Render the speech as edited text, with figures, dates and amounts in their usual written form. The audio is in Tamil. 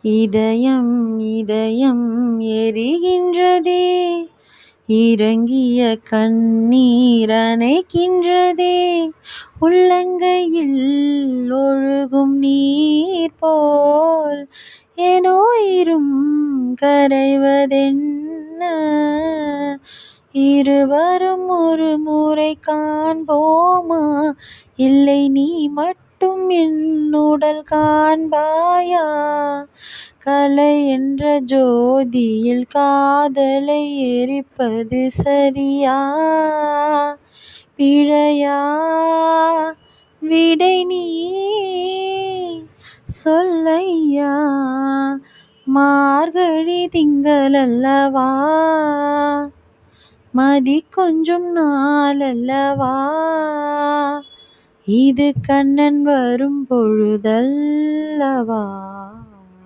இதயம் இதயம் எரிகின்றதே, இறங்கிய கண்ணீர் அணைக்கின்றதே, உள்ளங்கையில் ஒழுகும் நீர் போல் என் உயிரும் கரைவதென்ன. இருவரும் ஒரு முறை காண்போமா, இல்லை நீ மட்டும் என் உடல் காண்பாயா? கலை என்ற ஜோதியில் காதலை எரிப்பது சரியா பிழையா? விடை நீ சொல்லையா. மார்கழி திங்களல்லவா, மதி கொஞ்சும் நாளல்லவா, இது கண்ணன் வரும் பொழுதல்லவா.